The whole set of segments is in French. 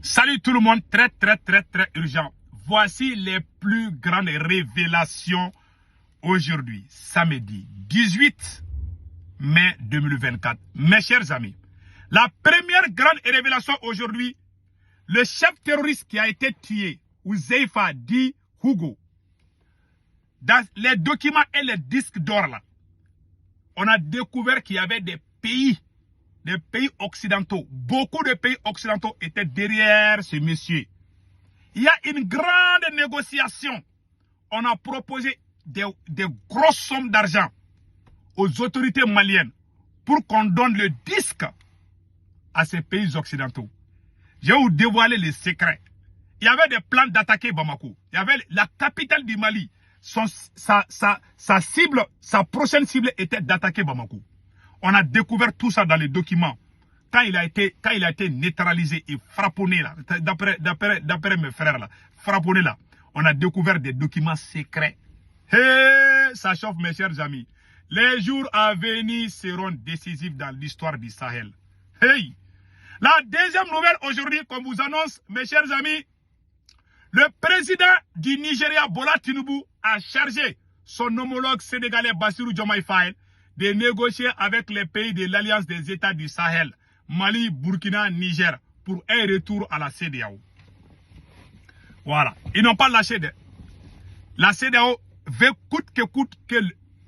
Salut tout le monde, très urgent. Voici les plus grandes révélations aujourd'hui, samedi 18 mai 2024. Mes chers amis, la première grande révélation aujourd'hui, le chef terroriste qui a été tué, Huzaifa dit Hugo, dans les documents et les disques d'or là, on a découvert qu'il y avait des pays occidentaux. Beaucoup de pays occidentaux étaient derrière ce monsieur. Il y a une grande négociation. On a proposé des grosses sommes d'argent aux autorités maliennes pour qu'on donne le disque à ces pays occidentaux. Je vais vous dévoiler les secrets. Il y avait des plans d'attaquer Bamako. Il y avait la capitale du Mali. Sa cible, sa prochaine cible était d'attaquer Bamako. On a découvert tout ça dans les documents. Quand il a été neutralisé et frapponné là, d'après mes frères là, frapponné là, on a découvert des documents secrets. Hey, ça chauffe mes chers amis. Les jours à venir seront décisifs dans l'histoire du Sahel. Hey, la deuxième nouvelle aujourd'hui qu'on vous annonce, mes chers amis, le président du Nigeria, Bola Tinubu, a chargé son homologue sénégalais Bassirou Diomaye Faye de négocier avec les pays de l'Alliance des États du Sahel, Mali, Burkina, Niger, pour un retour à la CEDEAO. Voilà. Ils n'ont pas lâché de... La CEDEAO veut coûte que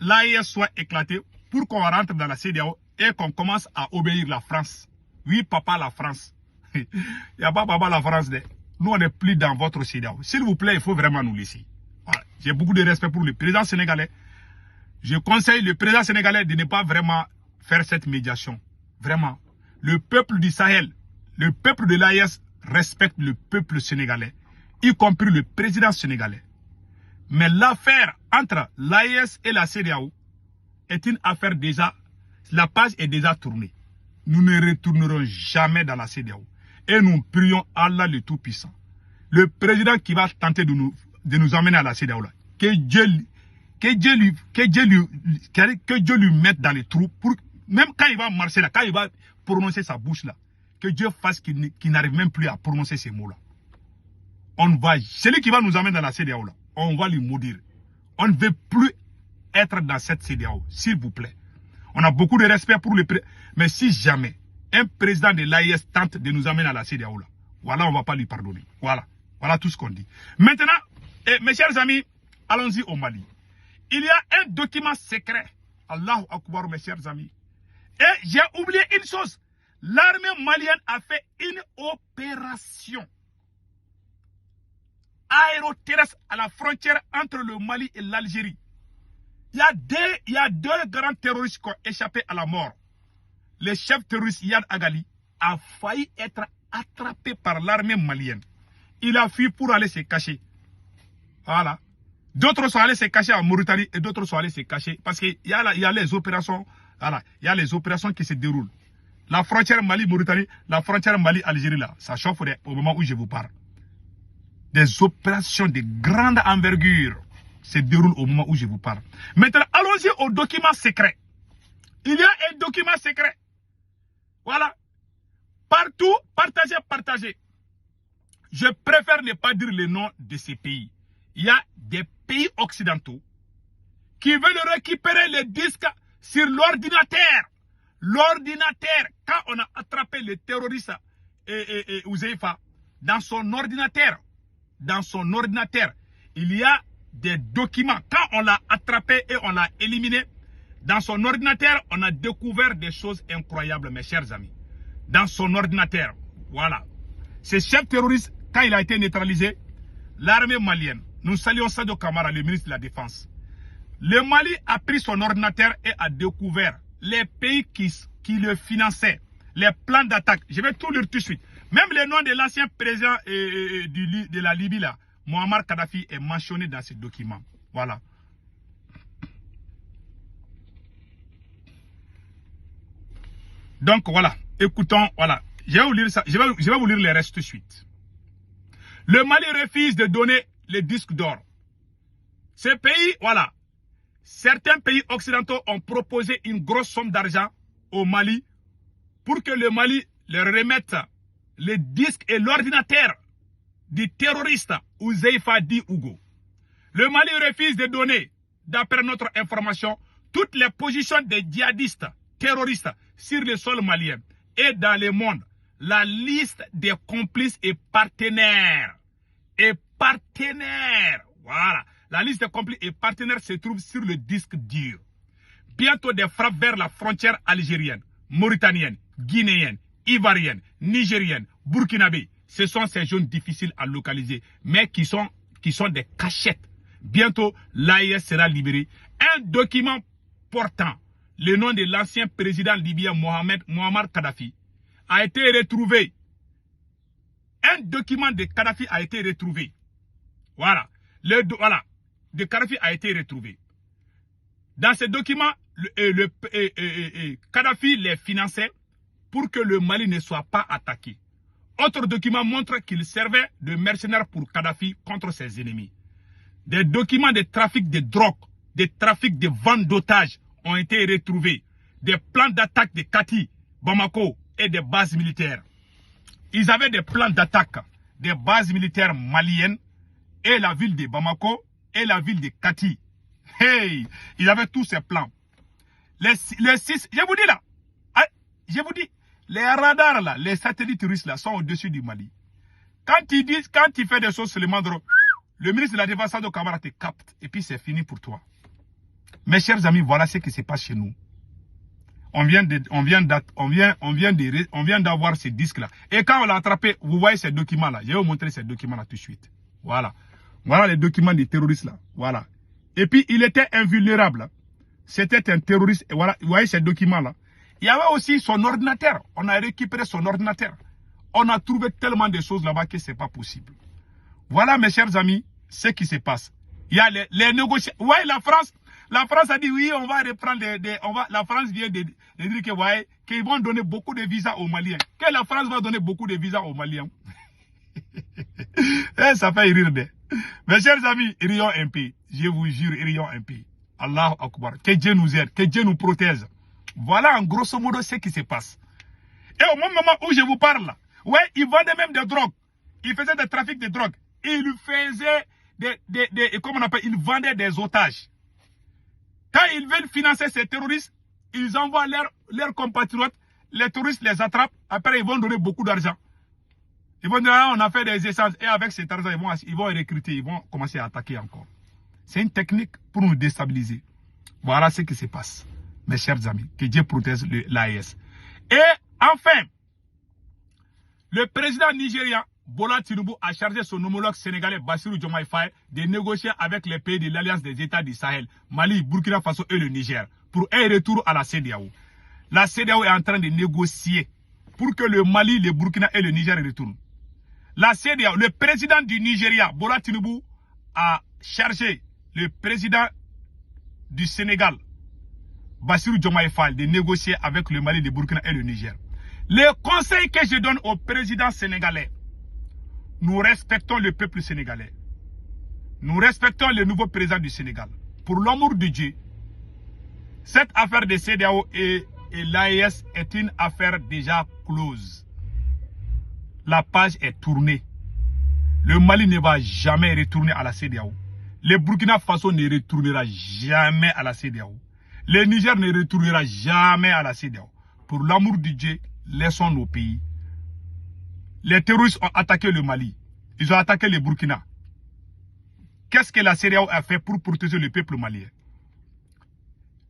l'AES soit éclaté pour qu'on rentre dans la CEDEAO et qu'on commence à obéir la France. Oui, papa, la France. Il n'y a pas papa, la France. Nous, on n'est plus dans votre CEDEAO. S'il vous plaît, il faut vraiment nous laisser. Voilà. J'ai beaucoup de respect pour le président sénégalais. Je conseille le président sénégalais de ne pas vraiment faire cette médiation. Vraiment. Le peuple du Sahel, le peuple de l'AES respecte le peuple sénégalais, y compris le président sénégalais. Mais l'affaire entre l'AES et la CEDEAO est une affaire déjà, la page est déjà tournée. Nous ne retournerons jamais dans la CEDEAO. Et nous prions Allah le Tout-Puissant. Le président qui va tenter de nous emmener à la CEDEAO, là, que Dieu lui mette dans les trous, pour, même quand il va marcher là, quand il va prononcer sa bouche là, que Dieu fasse qu'il n'arrive même plus à prononcer ces mots là. Celui qui va nous emmener dans la CEDEAO là, on va lui maudire. On ne veut plus être dans cette CEDEAO, s'il vous plaît. On a beaucoup de respect pour le président, mais si jamais un président de l'AES tente de nous emmener à la CEDEAO là, voilà, on ne va pas lui pardonner. Voilà tout ce qu'on dit. Maintenant, mes chers amis, allons-y au Mali. Il y a un document secret. Allahu Akbar, mes chers amis. Et j'ai oublié une chose. L'armée malienne a fait une opération aéroterrestre à la frontière entre le Mali et l'Algérie. Il y a deux grands terroristes qui ont échappé à la mort. Le chef terroriste Yad Agali a failli être attrapé par l'armée malienne. Il a fui pour aller se cacher. Voilà. D'autres sont allés se cacher en Mauritanie et d'autres sont allés se cacher parce qu'il y a les opérations, voilà, il y a les opérations qui se déroulent. La frontière Mali-Mauritanie, la frontière Mali-Algérie là, ça chauffe au moment où je vous parle. Des opérations de grande envergure se déroulent au moment où je vous parle. Maintenant, allons-y au document secret. Il y a un document secret. Voilà. Partout, partagez. Je préfère ne pas dire le nom de ces pays. Il y a des pays occidentaux qui veulent récupérer les disques sur l'ordinateur. L'ordinateur, quand on a attrapé le terroriste Huzaifa, dans son ordinateur, il y a des documents. Quand on l'a attrapé et on l'a éliminé, dans son ordinateur, on a découvert des choses incroyables, mes chers amis. Dans son ordinateur, voilà. Ce chef terroriste, quand il a été neutralisé, l'armée malienne, nous saluons Sadio Kamara, le ministre de la Défense. Le Mali a pris son ordinateur et a découvert les pays qui le finançaient, les plans d'attaque. Je vais tout lire tout de suite. Même le nom de l'ancien président de la Libye, là, Muammar Kadhafi, est mentionné dans ces documents. Voilà. Donc voilà, écoutons, voilà. Je vais vous lire ça. Je vais vous lire les restes tout de suite. Le Mali refuse de donner les disques d'or. Ces pays, voilà. Certains pays occidentaux ont proposé une grosse somme d'argent au Mali pour que le Mali leur remette le disque et l'ordinateur du terroriste Huzaifa Di Hugo. Le Mali refuse de donner, d'après notre information, toutes les positions des djihadistes terroristes sur le sol malien et dans le monde. La liste des complices et partenaires. Voilà. La liste des complices et partenaires se trouve sur le disque dur. Bientôt des frappes vers la frontière algérienne, mauritanienne, guinéenne, ivoirienne, nigérienne, burkinabé. Ce sont ces zones difficiles à localiser, mais qui sont des cachettes. Bientôt, l'AIS sera libéré. Un document portant le nom de l'ancien président libyen Muammar Kadhafi a été retrouvé. Un document de Kadhafi a été retrouvé. Voilà. De Kadhafi a été retrouvé. Dans ce document, Kadhafi les finançait pour que le Mali ne soit pas attaqué. Autre document montre qu'il servait de mercenaire pour Kadhafi contre ses ennemis. Des documents de trafic de drogue, de trafic de vente d'otages ont été retrouvés. Des plans d'attaque de Kati, Bamako et des bases militaires. Ils avaient des plans d'attaque des bases militaires maliennes et la ville de Bamako et la ville de Kati. Hey, ils avaient tous ces plans. Les 6, je vous dis là, je vous dis, les radars là, les satellites russes là sont au-dessus du Mali. Quand ils font des choses sur le Mandro, le ministre de la Défense Sado Kamara te capte et puis c'est fini pour toi. Mes chers amis, voilà ce qui se passe chez nous. On vient d'avoir ces disques-là. Et quand on l'a attrapé, vous voyez ces documents-là. Je vais vous montrer ces documents-là tout de suite. Voilà. Voilà les documents des terroristes-là. Voilà. Et puis, il était invulnérable. C'était un terroriste. Et voilà, vous voyez ces documents-là. Il y avait aussi son ordinateur. On a récupéré son ordinateur. On a trouvé tellement de choses là-bas que ce n'est pas possible. Voilà, mes chers amis, ce qui se passe. Il y a les négociations. Vous voyez, la France a dit oui, on va reprendre la France vient de dire que, voyez, qu'ils vont donner beaucoup de visas aux Maliens. Que la France va donner beaucoup de visas aux Maliens. Et ça fait rire d'eux. Mes chers amis, rions un peu. Je vous jure, rions un peu. Allahu Akbar. Que Dieu nous aide, que Dieu nous protège. Voilà en grosso modo ce qui se passe. Et au même moment où je vous parle, ouais, ils vendaient même des drogues. Ils faisaient des trafics de drogue. Ils faisaient comment on appelle, ils vendaient des otages. Quand ils veulent financer ces terroristes, ils envoient leurs compatriotes, les terroristes les attrapent, après ils vont donner beaucoup d'argent. Ils vont dire, ah, on a fait des échanges, et avec cet argent, ils vont recruter, ils vont commencer à attaquer encore. C'est une technique pour nous déstabiliser. Voilà ce qui se passe, mes chers amis. Que Dieu protège l'AES. Et enfin, le président nigérien, Bola Tinubu, a chargé son homologue sénégalais Bassirou Diomaye Faye de négocier avec les pays de l'Alliance des États du Sahel, Mali, Burkina Faso et le Niger, pour un retour à la CEDEAO. La CEDEAO est en train de négocier pour que le Mali, le Burkina et le Niger retournent. La CEDEAO, le président du Nigeria, Bola Tinubu, a chargé le président du Sénégal, Bassirou Diomaye Faye, de négocier avec le Mali, le Burkina et le Niger. Le conseil que je donne au président sénégalais, nous respectons le peuple sénégalais. Nous respectons le nouveau président du Sénégal. Pour l'amour de Dieu, cette affaire de CEDEAO et l'AES est une affaire déjà close. La page est tournée. Le Mali ne va jamais retourner à la CEDEAO. Le Burkina Faso ne retournera jamais à la CEDEAO. Le Niger ne retournera jamais à la CEDEAO. Pour l'amour de Dieu, laissons nos pays. Les terroristes ont attaqué le Mali. Ils ont attaqué le Burkina. Qu'est-ce que la CEDEAO a fait pour protéger le peuple malien?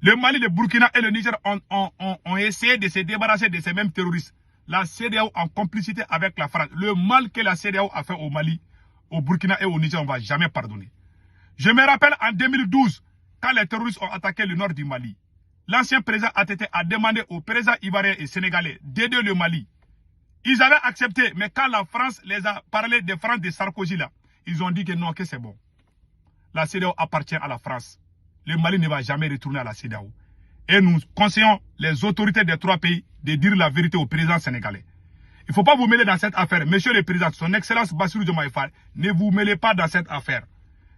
Le Mali, le Burkina et le Niger ont essayé de se débarrasser de ces mêmes terroristes. La CEDEAO en complicité avec la France. Le mal que la CEDEAO a fait au Mali, au Burkina et au Niger, on ne va jamais pardonner. Je me rappelle en 2012, quand les terroristes ont attaqué le nord du Mali, l'ancien président ATT a demandé aux présidents ivoiriens et sénégalais d'aider le Mali. Ils avaient accepté, mais quand la France les a parlé de France de Sarkozy là, ils ont dit que non, que c'est bon. La CEDEAO appartient à la France. Le Mali ne va jamais retourner à la CEDEAO. Et nous conseillons les autorités des trois pays de dire la vérité au président sénégalais. Il ne faut pas vous mêler dans cette affaire. Monsieur le président, son excellence Bassirou Diomaye Faye, ne vous mêlez pas dans cette affaire.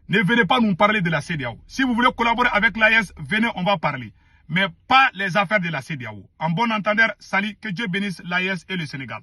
Ne venez pas nous parler de la CEDEAO. Si vous voulez collaborer avec l'AES, venez, on va parler. Mais pas les affaires de la CEDEAO. En bon entendeur, salut, que Dieu bénisse l'AES et le Sénégal.